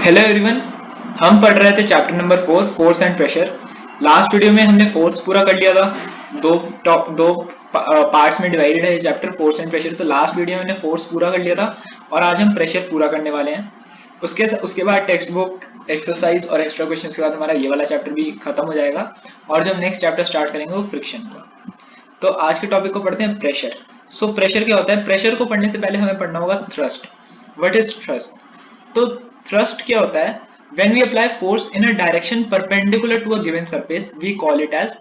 Hello everyone. हम पढ़ रहे थे chapter number 4 force and pressure. Last video में हमने फोर्स पूरा कर लिया था। दो पार्ट्स में डिवाइडेड है ये चैप्टर फोर्स एंड प्रेशर। तो लास्ट वीडियो में हमने फोर्स पूरा कर लिया था और आज हम प्रेशर पूरा करने वाले हैं। उसके बाद टेक्स्ट बुक एक्सरसाइज और एक्स्ट्रा क्वेश्चंस के बाद हमारा ये वाला चैप्टर भी खत्म हो जाएगा और जो हम नेक्स्ट चैप्टर स्टार्ट करेंगे वो फ्रिक्शन का। तो आज के टॉपिक को पढ़ते हैं प्रेशर। सो प्रेशर क्या होता है? प्रेशर को पढ़ने से पहले हमें पढ़ना होगा थ्रस्ट। What is thrust? तो थ्रस्ट क्या होता है? When we apply force in a direction perpendicular to a given surface we call it as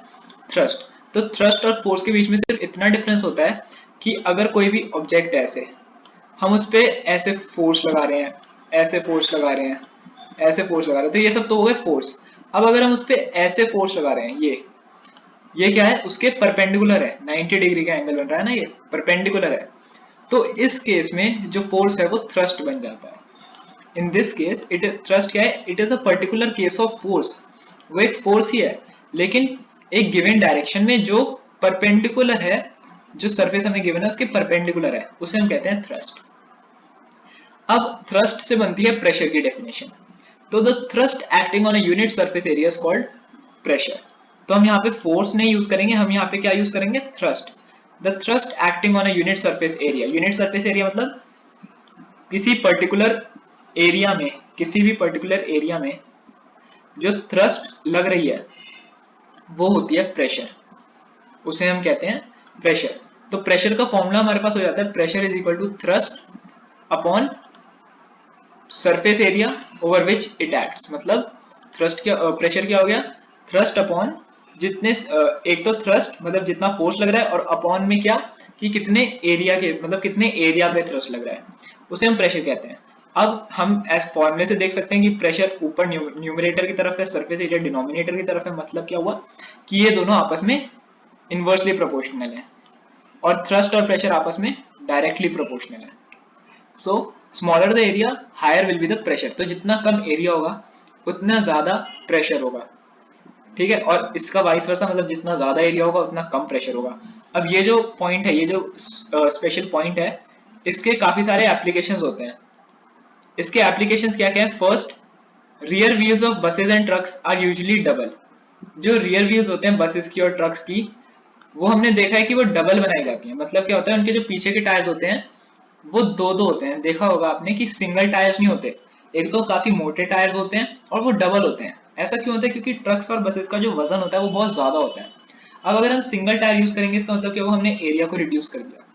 thrust. तो थ्रस्ट और फोर्स के बीच में सिर्फ इतना डिफरेंस होता है कि अगर कोई भी ऑब्जेक्ट है, ऐसे हम उस पे ऐसे फोर्स लगा रहे हैं, ऐसे फोर्स लगा रहे हैं, ऐसे फोर्स लगा रहे हैं, तो ये सब तो हो गए फोर्स। अब अगर हम उस पे ऐसे फोर्स लगा रहे हैं, ये क्या है? उसके परपेंडिकुलर है, 90 डिग्री का एंगल बन रहा है ना, ये परपेंडिकुलर है। तो इस केस में जो फोर्स है वो थ्रस्ट बन जाता है। In this case it thrust क्या है? It is a particular case of force. वो एक फोर्स ही है, लेकिन एक गिवन डायरेक्शन में जो परपेंडिकुलर है, जो सरफेस हमें गिवन है उसके परपेंडिकुलर है, उसे हम कहते हैं थ्रस्ट। अब थ्रस्ट से बनती है प्रेशर की डेफिनेशन। तो the thrust acting on a unit surface area is called pressure. तो हम यहाँ पे फोर्स नहीं यूज करेंगे, हम यहाँ पे क्या यूज करेंगे? Thrust. The thrust acting on a unit surface area. Unit surface area मतलब किसी पर्टिकुलर एरिया में, किसी भी पर्टिकुलर एरिया में जो थ्रस्ट लग रही है वो होती है प्रेशर, उसे हम कहते हैं प्रेशर। तो प्रेशर का फॉर्मूला हमारे पास हो जाता है pressure is equal to thrust upon surface area over which it acts. मतलब थ्रस्ट क्या, प्रेशर क्या हो गया? थ्रस्ट अपॉन जितने एक तो थ्रस्ट मतलब जितना फोर्स लग रहा है, और अपॉन में क्या कि कितने एरिया के, मतलब कितने एरिया पे थ्रस्ट लग रहा है, उसे हम प्रेशर कहते हैं। अब हम एज फॉर्मूले से देख सकते हैं कि प्रेशर ऊपर न्यूमरेटर की तरफ है, सरफेस एरिया डिनोमिनेटर की तरफ है। मतलब क्या हुआ कि ये दोनों आपस में इनवर्सली प्रोपोर्शनल है और थ्रस्ट और प्रेशर आपस में डायरेक्टली प्रोपोर्शनल है। So smaller the area higher will be the pressure. तो जितना कम एरिया होगा उतना ज्यादा प्रेशर होगा, ठीक है। और इसका वाइस वर्सा, मतलब जितना ज्यादा एरिया होगा उतना कम प्रेशर होगा। अब ये जो पॉइंट है, ये जो स्पेशल पॉइंट है, इसके काफी सारे एप्लीकेशंस होते हैं। इसके एप्लीकेशंस क्या क्या है? First, rear wheels of buses and trucks are usually double. जो रियर व्हील्स होते हैं बसेस की और ट्रक्स की, वो हमने देखा है कि वो डबल बनाई जाती है। मतलब क्या होता है? उनके जो पीछे के टायर्स होते हैं वो दो दो होते हैं। देखा होगा आपने कि सिंगल टायर्स नहीं होते, एक तो काफी मोटे टायर्स होते हैं और वो डबल होते हैं। ऐसा क्यों होता है? क्योंकि ट्रक्स और बसेस का जो वजन होता है वो बहुत ज्यादा होता है। अब अगर हम सिंगल टायर यूज करेंगे इसका मतलब कि वो हमने एरिया को रिड्यूस कर दिया।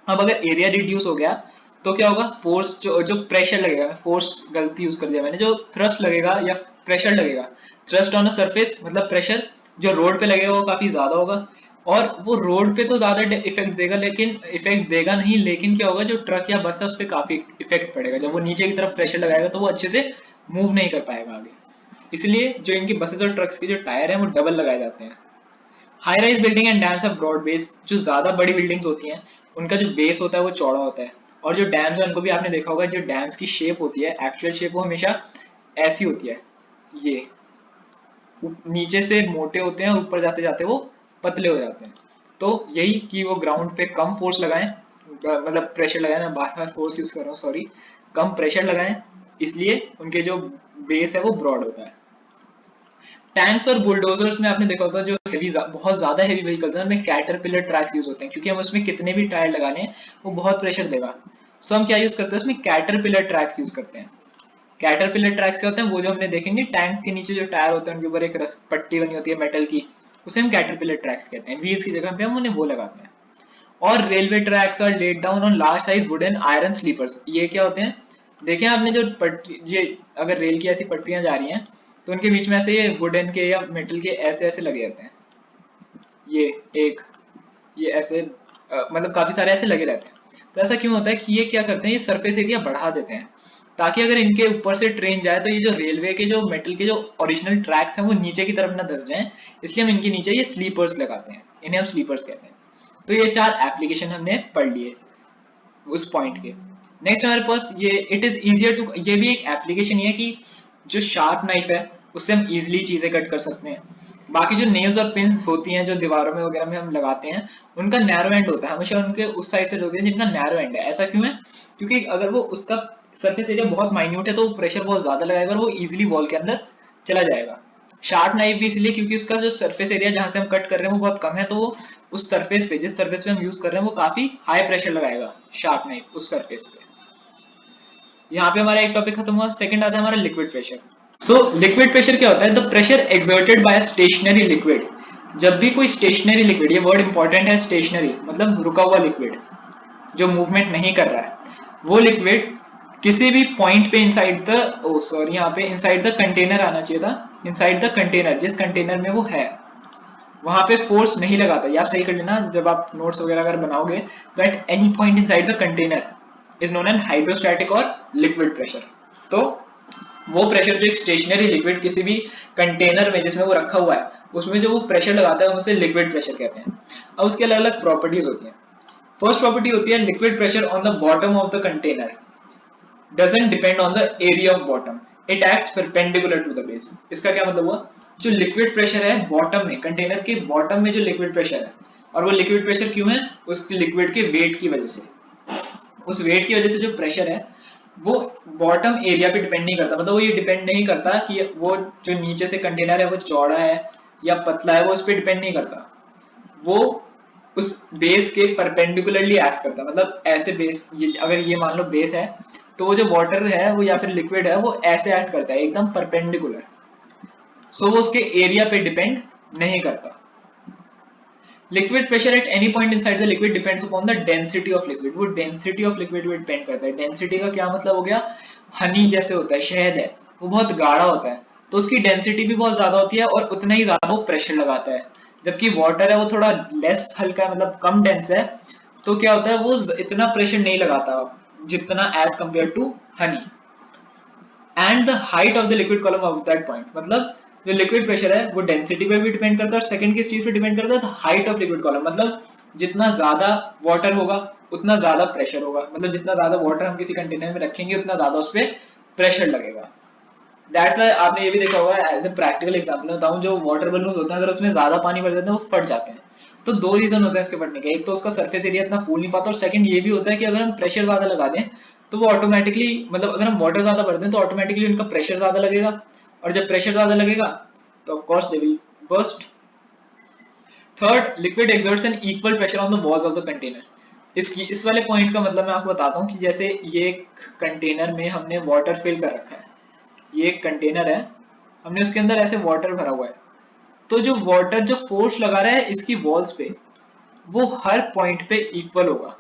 अब अगर एरिया रिड्यूस हो गया तो क्या होगा? फोर्स जो प्रेशर लगेगा, फोर्स गलती यूज कर दिया मैंने, जो थ्रस्ट लगेगा या प्रेशर लगेगा, थ्रस्ट ऑन अ सरफेस मतलब प्रेशर जो रोड पे लगेगा वो काफी ज्यादा होगा। और वो रोड पे तो ज्यादा इफेक्ट देगा, लेकिन इफेक्ट देगा नहीं, लेकिन क्या होगा? जो ट्रक या बस है उस पर काफी इफेक्ट पड़ेगा। जब वो नीचे की तरफ प्रेशर लगाएगा तो वो अच्छे से मूव नहीं कर पाएगा आगे। इसलिए जो इनकी बसेस और ट्रक्स के जो टायर है वो डबल लगाए जाते हैं। High rise building and dams have broad base. जो ज्यादा बड़ी बिल्डिंग्स होती हैं उनका जो बेस होता है वो चौड़ा होता है। और जो डैम्स है उनको भी आपने देखा होगा, जो डैम्स की शेप होती है, एक्चुअल शेप, वो हमेशा ऐसी होती है। ये नीचे से मोटे होते हैं और ऊपर जाते जाते वो पतले हो जाते हैं। तो यही कि वो ग्राउंड पे कम फोर्स लगाएं, मतलब प्रेशर लगाएं, मैं बार बार फोर्स यूज कर रहा हूँ, सॉरी, कम प्रेशर लगाएं, इसलिए उनके जो बेस है वो ब्रॉड होता है। टैंक्स और बुलडोजर्स में आपने देखा होगा जो बहुत ज्यादा हेवी व्हीकल्स हैं उनमें कैटरपिलर ट्रैक्स यूज होते हैं, क्योंकि हम उसमें कितने भी टायर लगा लें वो बहुत प्रेशर देगा। सो हम क्या यूज करते हैं? उसमें कैटरपिलर ट्रैक्स यूज करते हैं। कैटरपिलर ट्रैक्स क्या होते हैं? वो जो हमने देखेंगे टैंक के नीचे जो टायर होते हैं उनके ऊपर एक पट्टी बनी होती है मेटल की, उसे हम कैटरपिलर ट्रैक्स कहते हैं। व्हील्स की जगह पे हम उन्हें वो लगाते हैं। और railway tracks are laid down on large size wooden iron sleepers. ये क्या होते हैं? देखें आपने जो पट्टी, ये अगर रेल की ऐसी पटरियां जा रही हैं तो उनके बीच में ऐसे ये वुडन के या मेटल के ऐसे ऐसे लगे रहते हैं। ये एक, ये ऐसे मतलब काफी सारे ऐसे लगे रहते हैं। तो ऐसा क्यों होता है कि ये क्या करते हैं? ये सरफेस एरिया बढ़ा देते हैं ताकि अगर इनके ऊपर से ट्रेन जाए तो ये जो रेलवे के जो मेटल के जो ओरिजिनल ट्रैक्स हैं वो नीचे की तरफ ना धस जाएं। इसलिए हम इनके नीचे ये स्लीपर्स लगाते हैं, इन्हें हम स्लीपर्स कहते हैं। तो ये चार एप्लीकेशन हमने पढ़ लिए उस पॉइंट के। नेक्स्ट हमारे पास ये इट इज इजियर टू, ये भी एक एप्लीकेशन ही है कि जो शार्प नाइफ है उससे हम इजिली चीजें कट कर सकते हैं। बाकी जो नेल्स और पिन्स होती हैं जो दीवारों में वगैरह में हम लगाते हैं, उनका नैरो एंड होता है, हमेशा उनके उस साइड से होते हैं जिनका नैरो एंड है। ऐसा क्यों है? क्योंकि अगर वो उसका सरफेस एरिया बहुत माइन्यूट है तो प्रेशर बहुत ज्यादा लगाएगा और वो इजीली वॉल के अंदर चला जाएगा। शार्प नाइफ भी इसलिए क्योंकि उसका जो सरफेस एरिया जहां से हम कट कर रहे हैं वो बहुत कम है, तो वो उस सरफेस पे, जिस सरफेस पे हम यूज कर रहे हैं, वो काफी हाई प्रेशर लगाएगा शार्प नाइफ उस सरफेस पे। यहाँ पे हमारा एक टॉपिक खत्म हुआ। सेकंड आता है हमारा liquid pressure. So liquid pressure क्या होता है? The pressure exerted by stationary liquid. जब भी कोई स्टेशनरी लिक्विड, ये वर्ड इंपॉर्टेंट है, स्टेशनरी मतलब रुका हुआ लिक्विड जो मूवमेंट नहीं कर रहा है, वो लिक्विड किसी भी पॉइंट पे इनसाइड द, ओ सॉरी, यहाँ पे इनसाइड द कंटेनर आना चाहिए था, इनसाइड द कंटेनर, जिस कंटेनर में वो है वहां पे फोर्स नहीं लगाता। ये आप सही कर लेना जब आप नोट्स वगैरह अगर बनाओगे, तो at any point inside the container is known an hydrostatic और लिक्विड प्रेशर। तो वो प्रेशर जो एक स्टेशनरी लिक्विड किसी भी कंटेनर में जिसमें वो रखा हुआ है उसमें जो वो प्रेशर लगाता है उसे लिक्विड प्रेशर कहते हैं। अब उसकी अलग अलग प्रॉपर्टीज होती हैं। फर्स्ट प्रॉपर्टी होती है liquid pressure on the bottom of the container doesn't depend on the area of bottom, it acts perpendicular to the base। इसका क्या मतलब हुआ? जो लिक्विड प्रेशर है बॉटम में, कंटेनर के बॉटम में जो लिक्विड प्रेशर है, और वो लिक्विड प्रेशर क्यों है? उस लिक्विड के वेट की वजह से। उस वेट की वजह से जो प्रेशर है वो बॉटम एरिया पे डिपेंड नहीं करता, मतलब वो ये डिपेंड नहीं करता कि वो जो नीचे से कंटेनर है वो चौड़ा है या पतला है, वो उस पर डिपेंड नहीं करता। वो उस बेस के परपेंडिकुलरली एक्ट करता है। मतलब ऐसे बेस, अगर ये मान लो बेस है, तो वो जो वाटर है वो या फिर लिक्विड है वो ऐसे एक्ट करता है एकदम परपेंडिकुलर। सो वो उसके एरिया पे डिपेंड नहीं करता। Liquid pressure at any point inside the liquid depends upon the density of liquid. वो डेंसिटी ऑफ लिक्विड पे डिपेंड करता है। डेंसिटी का क्या मतलब हो गया? हनी जैसे होता है, शहद है, वो बहुत गाढ़ा होता है तो उसकी डेंसिटी भी बहुत ज्यादा होती है और उतना ही ज्यादा वो प्रेशर लगाता है। जबकि वाटर है वो थोड़ा लेस हल्का है, मतलब कम डेंस है, तो क्या होता है वो इतना प्रेशर नहीं लगाता जितना as compare to honey. And the height of the liquid column of that point, मतलब जो लिक्विड प्रेशर है वो डेंसिटी पे भी डिपेंड करता है और सेकंड किस चीज पे डिपेंड करता है? The height of liquid column, मतलब जितना ज्यादा वाटर होगा उतना ज्यादा प्रेशर होगा, मतलब जितना ज्यादा वाटर हम किसी कंटेनर में रखेंगे उतना ज्यादा उस पर प्रेशर लगेगा। दैट्स व्हाई आपने ये भी देखा होगा, एज ए प्रैक्टिकल एग्जांपल बताऊं, जो वाटर बलून होते हैं अगर उसमें ज्यादा पानी भर देते हैं वो फट जाते हैं। तो दो रीजन होते हैं इसके फटने के, एक तो उसका सरफेस एरिया इतना फूल नहीं पाता और सेकंड ये भी होता है कि अगर हम प्रेशर ज्यादा लगा दें तो वो ऑटोमेटिकली, मतलब अगर हम वाटर ज्यादा भर दें तो ऑटोमेटिकली उनका प्रेशर ज्यादा लगेगा, और जब प्रेशर ज्यादा लगेगा तो of course they will burst. Third, liquid exerts an equal pressure on the walls of the container. इस वाले पॉइंट का मतलब मैं आपको बताता हूँ कि जैसे ये एक कंटेनर में हमने वाटर फिल कर रखा है, ये एक कंटेनर है, हमने उसके अंदर ऐसे वाटर भरा हुआ है, तो जो वाटर जो फोर्स लगा रहा है इसकी वॉल्स पे वो हर पॉइंट पे इक्वल होगा।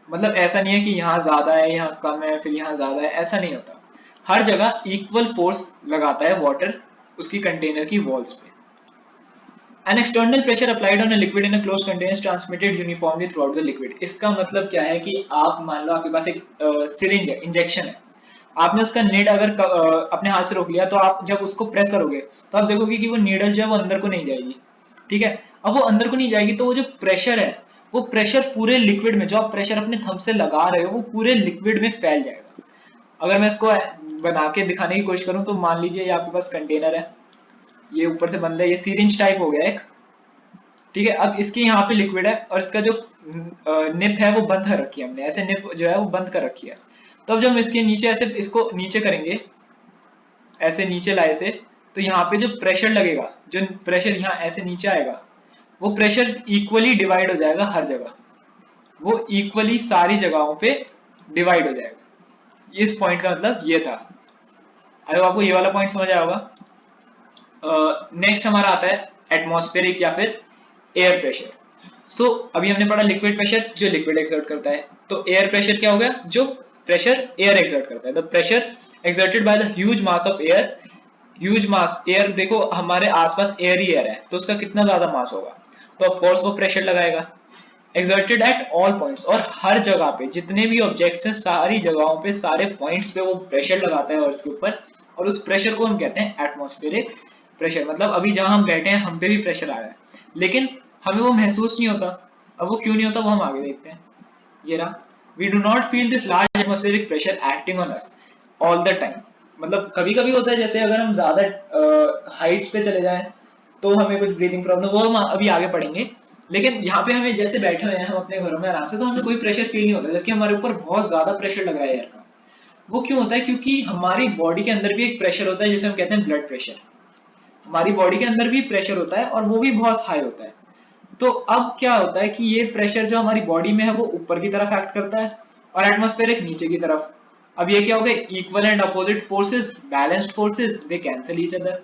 मतलब ऐसा नहीं है कि यहाँ ज्यादा है यहाँ कम है फिर यहाँ ज्यादा है, ऐसा नहीं होता। हर जगह इक्वल फोर्स लगाता है वाटर उसकी कंटेनर की वॉल्स पे। An external pressure applied on a liquid in a closed container is transmitted uniformly throughout the liquid। इसका मतलब क्या है कि आप मान लो आपके पास एक सिरिंज है, इंजेक्शन है, आपने उसका नेट अगर अपने हाथ से रोक लिया तो आप जब उसको प्रेस करोगे तो आप देखोगे कि वो नीडल जो है वो अंदर को नहीं जाएगी। ठीक है, अब वो अंदर को नहीं जाएगी तो वो जो प्रेशर है वो प्रेशर पूरे लिक्विड में, जो आप प्रेशर अपने थंब से लगा रहे हो वो पूरे लिक्विड में फैल जाएगा। अगर मैं इसको बना के दिखाने की कोशिश करूं तो मान लीजिए ये आपके पास कंटेनर है, ये ऊपर से बंद है, ये सीरिंज टाइप हो गया एक। ठीक है, अब इसके यहाँ पे लिक्विड है और इसका जो निप है वो बंद कर रखी है हमने, ऐसे निप जो है वो बंद कर रखी है। तो अब जब हम इसके नीचे ऐसे इसको नीचे करेंगे, ऐसे नीचे लाए से, तो यहाँ पे जो प्रेशर लगेगा, जो प्रेशर यहाँ ऐसे नीचे आएगा, वो प्रेशर इक्वली डिवाइड हो जाएगा हर जगह, वो इक्वली सारी जगहों पे डिवाइड हो जाएगा। इस पॉइंट का मतलब ये था। अगर आपको ये वाला पॉइंट समझ आया होगा। नेक्स्ट हमारा आता है एटमॉस्फेरिक या फिर एयर प्रेशर। सो अभी हमने पढ़ा लिक्विड प्रेशर जो लिक्विड एक्सर्ट करता है, तो एयर प्रेशर क्या हो गया? जो प्रेशर एयर एक्सर्ट करता है। The pressure exerted by the huge mass of air. Huge mass air, देखो हमारे आसपास एयर ही एयर है तो उसका कितना ज्यादा मास होगा, तो ऑफ कोर्स वो प्रेशर लगाएगा। एक्सर्टेड एट ऑल पॉइंट्स, और हर जगह पे जितने भी ऑब्जेक्ट्स हैं सारी जगहों पे सारे पॉइंट्स पे वो प्रेशर लगाता है अर्थ के ऊपर, और उस प्रेशर को हम कहते हैं एटमॉस्फेरिक प्रेशर। मतलब अभी जहां हम बैठे हैं हम पे भी प्रेशर आ रहा है लेकिन हमें वो महसूस नहीं होता। अब वो क्यों नहीं होता वो हम आगे देखते हैं। ये रहा, we do not feel this large atmospheric pressure acting on us all the time. मतलब कभी कभी होता है, जैसे अगर हम ज्यादा हाइट्स पे चले जाएं तो हमें कुछ ब्रीदिंग प्रॉब्लम, वो हम अभी आगे पढ़ेंगे। लेकिन यहाँ पे हमें जैसे बैठे हुए हैं हम अपने घरों में आराम से, तो हमें कोई प्रेशर फील नहीं होता, जबकि हमारे ऊपर बहुत ज्यादा प्रेशर लग रहा है एयर का। वो क्यों होता है? क्योंकि हमारी बॉडी के अंदर भी एक प्रेशर होता है जिसे हम कहते हैं ब्लड प्रेशर। हमारी बॉडी के अंदर भी प्रेशर होता है और वो भी बहुत हाई होता है। तो अब क्या होता है कि ये प्रेशर जो हमारी बॉडी में है वो ऊपर की तरफ एक्ट करता है और एटमॉस्फेयर एक नीचे की तरफ। अब ये क्या हो गए? Equal and opposite forces, balanced forces, they cancel each other.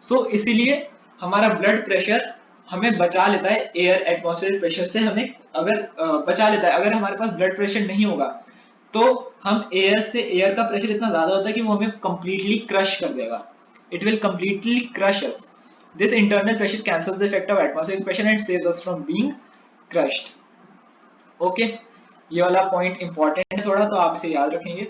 So इसीलिए हमारा ब्लड प्रेशर हमें बचा लेता है एयर एटमॉस्फेयर प्रेशर से। हमें अगर बचा लेता है, अगर हमारे पास ब्लड प्रेशर नहीं होगा तो हम एयर का प्रेशर इतना ज्यादा होता है कि वो हमें कंप्लीटली क्रश कर देगा। It will completely crush us. This internal pressure cancels the effect of atmospheric pressure and saves us from being crushed. Okay, ये वाला पॉइंट इंपॉर्टेंट है थोड़ा, तो आप इसे याद रखेंगे।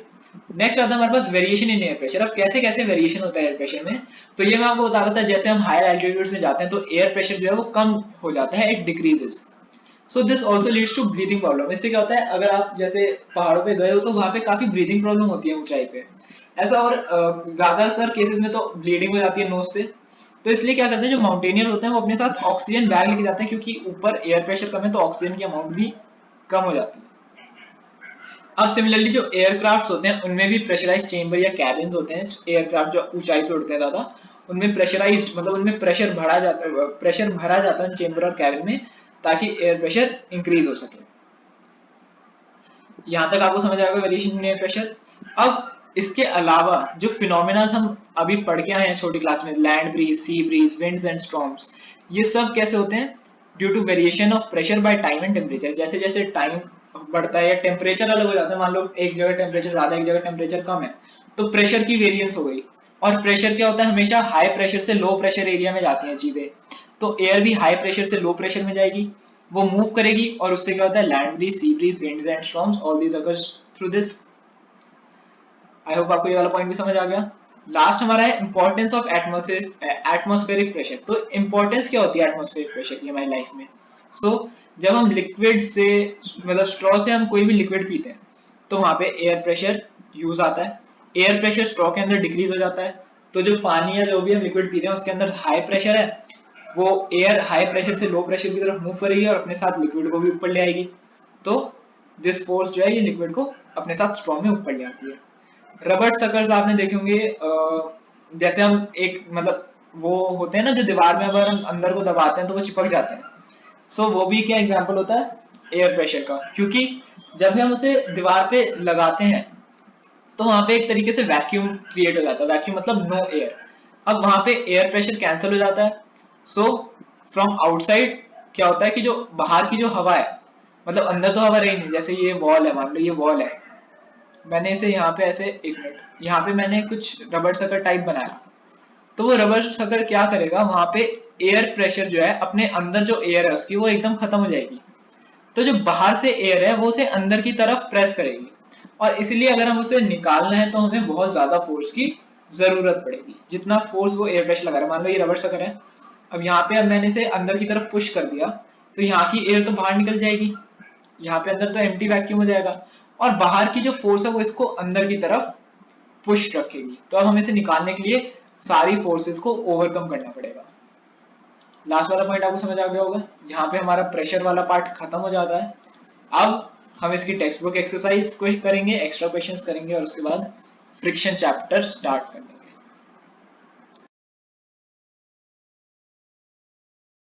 नेक्स्ट आता है हमारे पास वेरिएशन इन एयर प्रेशर। अब कैसे कैसे वेरिएशन होता है एयर प्रेशर में, तो ये मैं आपको बता रहा था। जैसे हम हायर एल्टीट्यूड्स में जाते हैं तो एयर प्रेशर जो है वो कम हो जाता है, it decreases. So this also leads to breathing problem. इससे क्या होता है, अगर आप जैसे पहाड़ों पे गए हो तो वहां पे काफी ब्रीदिंग प्रॉब्लम होती है ऊंचाई पे ऐसा, और ज्यादातर केसेस में तो ब्लीडिंग हो जाती है नोज से। तो इसलिए क्या करते हैं जो माउंटेनियर होते हैं वो अपने साथ ऑक्सीजन बैग लेके जाते हैं, क्योंकि ऊपर एयर प्रेशर कम है तो ऑक्सीजन की अमाउंट भी कम हो जाती है। अब सिमिलरली जो एयरक्राफ्ट होते हैं उनमें भी प्रेशराइज चेंबर या कैबिन्स होते हैं। एयरक्राफ्ट जो ऊंचाई पे उड़ते हैं ज्यादा, उनमें प्रेशराइज्ड मतलब उनमें प्रेशर भरा जाता है चेंबर और कैबिन में, ताकि एयर प्रेशर इंक्रीज हो सके। यहाँ तक आपको समझ आएगा वेरिएशन इन एयर प्रेशर। अब इसके अलावा जो फिनोमेना हम अभी पढ़ के आए हैं छोटी क्लास में, land breeze, sea breeze, winds and storms, ये सब कैसे होते हैं? Due to variation of pressure by time and temperature. जैसे जैसे टाइम बढ़ता है या टेम्परेचर अलग हो जाता है, मान लो एक जगह टेम्परेचर ज्यादा, एक जगह टेम्परेचर कम है, तो प्रेशर की वेरिएंस हो गई। और प्रेशर क्या होता है? हमेशा हाई प्रेशर से लो प्रेशर एरिया में जाती हैं चीजें। तो एयर भी हाई प्रेशर से लो प्रेशर में जाएगी, वो मूव करेगी, और उससे क्या होता है? Land breeze, sea breeze, winds and storms, all these occurs through this. I hope आपको ये वाला पॉइंट भी समझ आ गया। लास्ट हमारा है इंपॉर्टेंस ऑफ एटमॉस्फेरिक प्रेशर। तो इंपॉर्टेंस क्या होती है एटमॉस्फेरिक प्रेशर की हमारी लाइफ में? जब हम लिक्विड से मतलब स्ट्रॉ से हम कोई भी लिक्विड पीते हैं तो वहां पे एयर प्रेशर यूज आता है। एयर प्रेशर स्ट्रॉ के अंदर डिक्रीज हो जाता है, तो जो पानी या जो भी हम लिक्विड पी रहे हैं उसके अंदर हाई प्रेशर है, वो एयर हाई प्रेशर से लो प्रेशर की तरफ मूव करेगी और अपने साथ लिक्विड को भी ऊपर ले आएगी। तो दिस फोर्स जो है ये लिक्विड को अपने साथ स्ट्रॉ में ऊपर ले आती है। रबड़ सकर्स आपने देखे होंगे, जैसे हम एक मतलब वो होते हैं ना जो दीवार में अगर हम अंदर को दबाते हैं तो वो चिपक जाते हैं। वो भी क्या एग्जांपल होता है? एयर प्रेशर का। क्योंकि जब हम उसे दीवार पे लगाते हैं तो वहां पे एक तरीके से वैक्यूम क्रिएट हो जाता है। वैक्यूम मतलब नो एयर। अब वहां पे एयर प्रेशर कैंसिल हो जाता है। सो फ्रॉम आउटसाइड क्या होता है कि जो बाहर की जो हवा है, मतलब अंदर तो हवा रही नहीं, जैसे ये वॉल है, मान लो ये वॉल है, मैंने इसे यहाँ पे ऐसे, एक मिनट, यहाँ पे मैंने कुछ रबड़ सकर टाइप बनाया, तो वो रबड़ सकर क्या करेगा, वहां पे एयर प्रेशर जो है अपने अंदर जो एयर है उसकी वो एकदम खत्म हो जाएगी। तो जो बाहर से एयर है वो उसे अंदर की तरफ प्रेस करेगी, और इसलिए अगर हम उसे निकालना है तो हमें बहुत ज्यादा फोर्स की जरूरत पड़ेगी, जितना फोर्स वो एयर प्रेशर लगा रहा है। मान लो ये रबड़ सकर है, अब यहाँ पे अब मैंने इसे अंदर की तरफ पुश कर दिया तो यहाँ की एयर तो बाहर निकल जाएगी, यहाँ पे अंदर तो एम्प्टी वैक्यूम हो जाएगा, और बाहर की जो फोर्स है वो इसको अंदर की तरफ पुश रखेगी। तो अब हमें इसे निकालने के लिए सारी फोर्सेस को ओवरकम करना पड़ेगा। लास्ट वाला पॉइंट आपको समझ आ गया होगा। यहाँ पे हमारा प्रेशर वाला पार्ट खत्म हो जाता है। अब हम इसकी टेक्स्ट बुक एक्सरसाइज को करेंगे, एक्स्ट्रा क्वेश्चंस करेंगे और उसके बाद फ्रिक्शन चैप्टर स्टार्ट करेंगे।